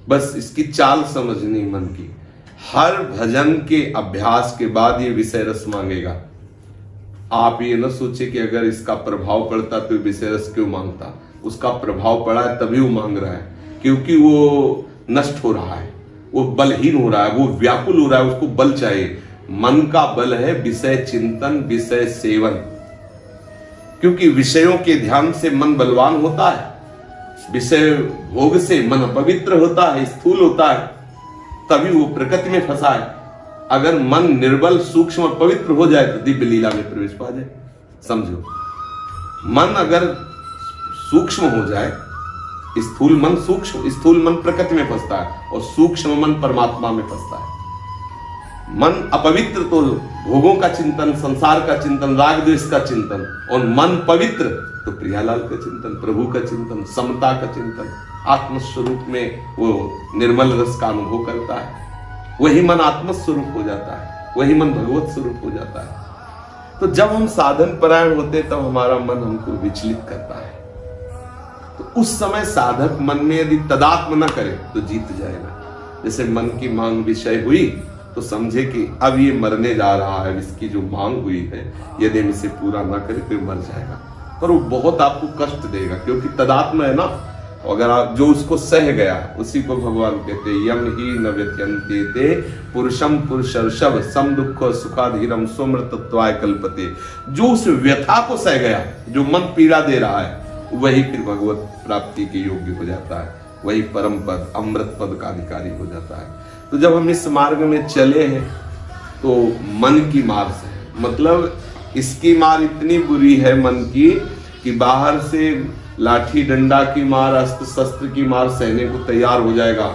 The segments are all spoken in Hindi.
बस इसकी चाल समझनी मन की। हर भजन के अभ्यास के बाद ये विषय रस मांगेगा। आप ये न सोचे कि अगर इसका प्रभाव पड़ता तो विषय रस क्यों मांगता। उसका प्रभाव पड़ा है तभी वो मांग रहा है, क्योंकि वो नष्ट हो रहा है, वो बलहीन हो रहा है, वो व्याकुल हो रहा है, उसको बल चाहिए। मन का बल है विषय चिंतन, विषय सेवन। क्योंकि विषयों के ध्यान से मन बलवान होता है, विषय भोग से मन अपवित्र होता है, स्थूल होता है, तभी वो प्रकृति में फंसा है। अगर मन निर्बल सूक्ष्म पवित्र हो जाए तो दिव्य लीला में प्रवेश पा जाए। समझो, मन अगर सूक्ष्म हो जाए, स्थूल मन सूक्ष्म, स्थूल मन प्रकृति में फंसता है और सूक्ष्म मन परमात्मा में फंसता है। मन अपवित्र तो भोगों का चिंतन, संसार का चिंतन, राग द्वेष का चिंतन, और मन पवित्र तो प्रियालाल का चिंतन, प्रभु का चिंतन, समता का चिंतन, आत्मस्वरूप में वो निर्मल रस का अनुभव करता है। वही मन आत्मस्वरूप हो जाता है, वही मन भगवत स्वरूप हो जाता है। तो जब हम साधन परायण होते तब हमारा मन हमको विचलित करता है। तो उस समय साधक मन में यदि तदात्म न करे तो जीत जाएगा। जैसे मन की मांग विषय हुई तो समझे कि अब ये मरने जा रहा है, इसकी जो मांग हुई है यदि हम इसे पूरा ना करें तो मर जाएगा। पर वो बहुत आपको कष्ट देगा, क्योंकि तदात्म है ना। अगर आप जो उसको सह गया उसी को भगवान कहते यम ही न व्यत्यन्ते ते पुरुषम पुरुषर्षभ सम दुख सुखाधीरम सोमृतत्वाय कल्पते। जो उस व्यथा को सह गया, जो मन पीड़ा दे रहा है, वही फिर भगवत प्राप्ति के योग्य हो जाता है, वही परम पद अमृत पद का अधिकारी हो जाता है। तो जब हम इस मार्ग में चले हैं तो मन की मार से, मतलब इसकी मार इतनी बुरी है मन की कि बाहर से लाठी डंडा की मार, अस्त्र शस्त्र की मार सहने को तैयार हो जाएगा,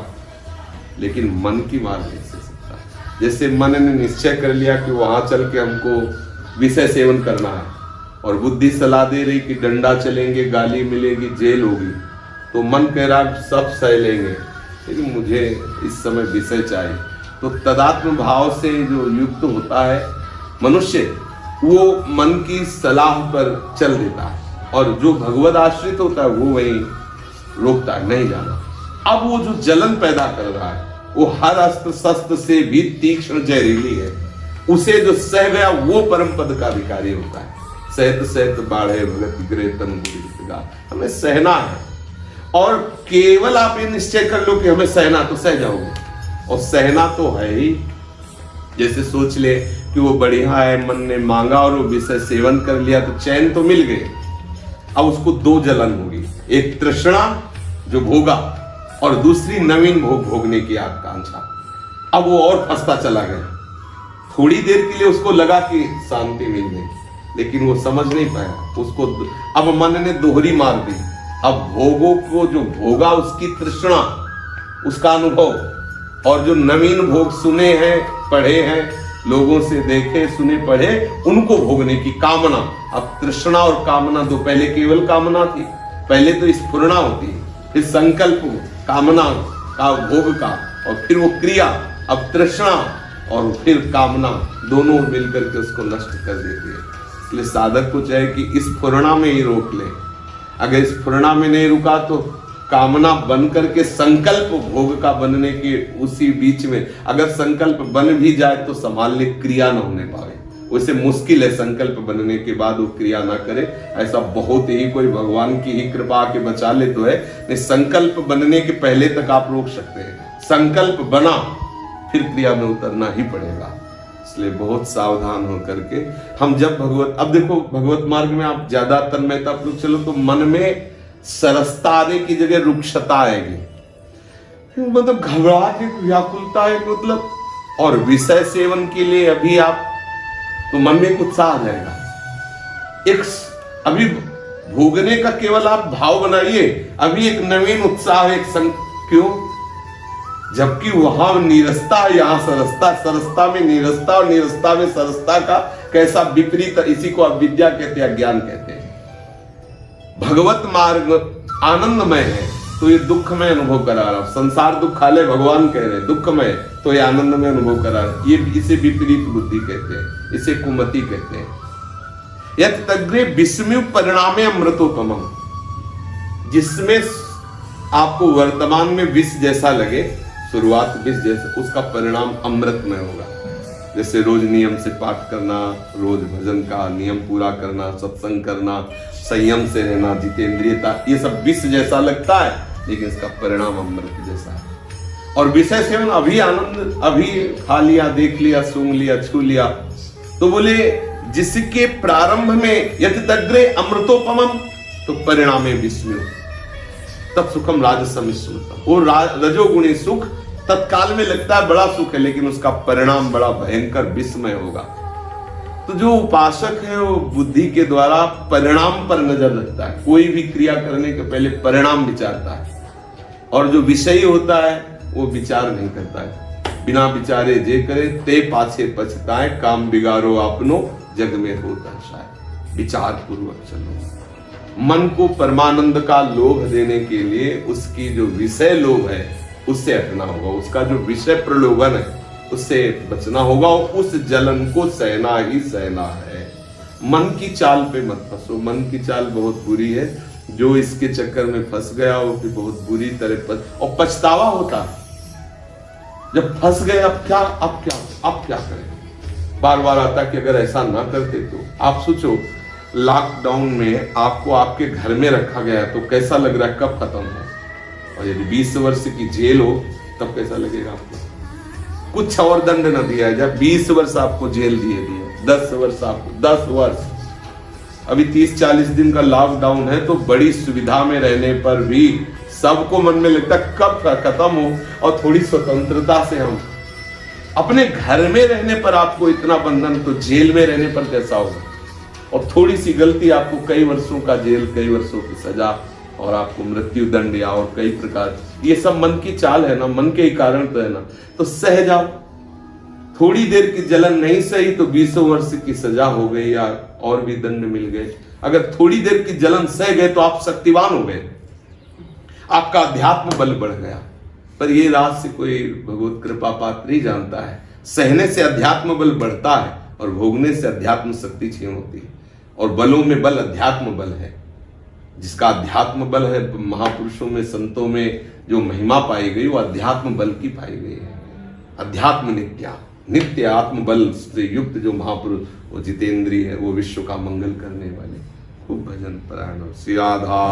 लेकिन मन की मार नहीं सह सकता। जैसे मन ने निश्चय कर लिया कि वहां चल के हमको विषय सेवन करना है और बुद्धि सलाह दे रही कि डंडा चलेंगे, गाली मिलेगी, जेल होगी, तो मन कह रहा सब सह लेंगे लेकिन मुझे इस समय विषय चाहिए। तो तदात्म भाव से जो युक्त होता है मनुष्य, वो मन की सलाह पर चल देता है, और जो भगवद आश्रित होता है वो वहीं रोकता है, नहीं जाना। अब वो जो जलन पैदा कर रहा है वो हर अस्त्र शस्त्र से भी तीक्ष्ण जहरीली है। उसे जो सह गया वो परम पद का अधिकारी होता है। सहत सहत बाढ़े भगत गिरे तन गुरिगा। हमें सहना है, और केवल आप ये निश्चय कर लो कि हमें सहना, तो सह जाओगे। और सहना तो है ही। जैसे सोच ले कि वो बढ़िया है, मन ने मांगा और वो विषय सेवन कर लिया तो चैन तो मिल गए। अब उसको दो जलन होगी, एक तृष्णा जो भोगा और दूसरी नवीन भोग भोगने की आकांक्षा। अब वो और फंसता चला गया। थोड़ी देर के लिए उसको लगा कि शांति मिल गई, लेकिन वो समझ नहीं पाया। उसको अब मन ने दोहरी मार दी। अब भोगों को जो भोगा उसकी तृष्णा, उसका अनुभव, और जो नवीन भोग सुने हैं, पढ़े हैं, लोगों से देखे सुने पढ़े, उनको भोगने की कामना। अब तृष्णा और कामना दो, पहले केवल कामना थी, पहले तो स्फुरना होती, फिर संकल्प कामना का भोग का, और फिर वो क्रिया, अब तृष्णा और फिर कामना, दोनों मिलकर के उसको नष्ट कर देती है। इसलिए साधक को चाहे कि स्फुरना में ही रोक ले। अगर स्फुरना में नहीं रुका तो कामना बन करके संकल्प भोग का बनने के उसी बीच में, अगर संकल्प बन भी जाए तो संभालने क्रिया ना होने पाए। वैसे मुश्किल है संकल्प बनने के बाद वो क्रिया ना करे, ऐसा बहुत ही कोई भगवान की ही कृपा के बचा ले तो है, नहीं संकल्प बनने के पहले तक आप रोक सकते हैं। संकल्प बना फिर क्रिया में उतरना ही पड़ेगा। इसलिए बहुत सावधान होकर के हम जब भगवत, अब देखो भगवत मार्ग में आप ज्यादा तन्मयता पूर्वक चलो तो मन में सरसता आने की जगह रुक्षता आएगी, मतलब घबराहट, व्याकुलता है, मतलब। और विषय सेवन के लिए अभी आप तो मन में एक उत्साह आ जाएगा, एक अभी भोगने का केवल आप भाव बनाइए, अभी एक नवीन उत्साह, एक क्यों, जबकि वहां नीरसता, यहां सरसता, सरसता में नीरसता और नीरसता में सरसता का कैसा विपरीत। इसी को अविद्या कहते हैं, अज्ञान कहते हैं। भगवत मार्ग आनंदमय है तो ये दुखमय अनुभव करा रहा, संसार दुखालय भगवान कह रहे हैं, दुखमय तो ये आनंदमय अनुभव करा रहा। ये इसे विपरीत बुद्धि कहते हैं, इसे कुमति कहते हैं। यत् तग्रे विस्मय परिणामे अमृतोपमम्, जिसमें आपको वर्तमान में विष जैसा लगे, शुरुआत विष जैसा, उसका परिणाम अमृतमय होगा। जैसे रोज नियम से पाठ करना, रोज भजन का नियम पूरा करना, सत्संग करना, संयम से रहना, जितेंद्रियता, ये सब विष जैसा लगता है, लेकिन इसका परिणाम अमृत जैसा है। और विषय सेवन अभी आनंद, अभी खा लिया, देख लिया, सूंघ लिया, छू लिया, तो बोले जिसके प्रारंभ में यतितग्रे अमृतोपमम तो परिणामे विष्णु तब सुखम राजसम स्मृतम। वो रजोगुणी सुख तत्काल में लगता है बड़ा सुख है, लेकिन उसका परिणाम बड़ा भयंकर विस्मय होगा। तो जो उपासक है वो बुद्धि के द्वारा परिणाम पर नजर रखता है, कोई भी क्रिया करने के पहले परिणाम विचारता है। और जो विषयी होता है वो विचार नहीं करता है, बिना विचारे जे करे ते पाछे पछताए, काम बिगाड़ो अपनो जग में होता शायद। विचार पूर्वक चलो। मन को परमानंद का लोभ देने के लिए उसकी जो विषय लोभ है उससे हटना होगा, उसका जो विषय प्रलोभन है उससे बचना होगा, और उस जलन को सहना ही सहना है। मन की चाल पे मत फंसो, मन की चाल बहुत बुरी है। जो इसके चक्कर में फंस गया वो भी बहुत बुरी तरह और पछतावा होता है जब फंस गए। अब क्या करें? बार बार आता कि अगर ऐसा ना करते तो। आप सोचो लॉकडाउन में आपको आपके घर में रखा गया तो कैसा लग रहा है, कब खत्म हो? और यदि 20 वर्ष की जेल हो तब कैसा लगेगा आपको? कुछ और दंड न दिया है, जब 20 वर्ष आपको जेल दिए 10 वर्ष आपको 10 वर्ष, अभी 30-40 दिन का लॉकडाउन है, तो बड़ी सुविधा में रहने पर भी सबको मन में लगता कब खत्म हो और थोड़ी स्वतंत्रता से हम। अपने घर में रहने पर आपको इतना बंधन, तो जेल में रहने पर कैसा होगा? और थोड़ी सी गलती आपको कई वर्षों का जेल, कई वर्षों की सजा, और आपको मृत्यु दंड या और कई प्रकार। ये सब मन की चाल है ना, मन के ही कारण तो है ना। तो सह जाओ, थोड़ी देर की जलन नहीं सही तो 20 वर्ष की सजा हो गई या और भी दंड मिल गए। अगर थोड़ी देर की जलन सह गए तो आप शक्तिवान हो गए, आपका अध्यात्म बल बढ़ गया। पर ये रहस्य कोई भगवत कृपा पात्र ही जानता है। सहने से अध्यात्म बल बढ़ता है और भोगने से अध्यात्म शक्ति क्षीण होती है। और बलों में बल अध्यात्म बल है। जिसका अध्यात्म बल है, महापुरुषों में, संतों में जो महिमा पाई गई वो अध्यात्म बल की पाई गई है। अध्यात्म नित्य आत्म बल से युक्त जो महापुरुष, वो जितेंद्रिय है, वो विश्व का मंगल करने वाले। खूब भजन परायण। श्री राधा।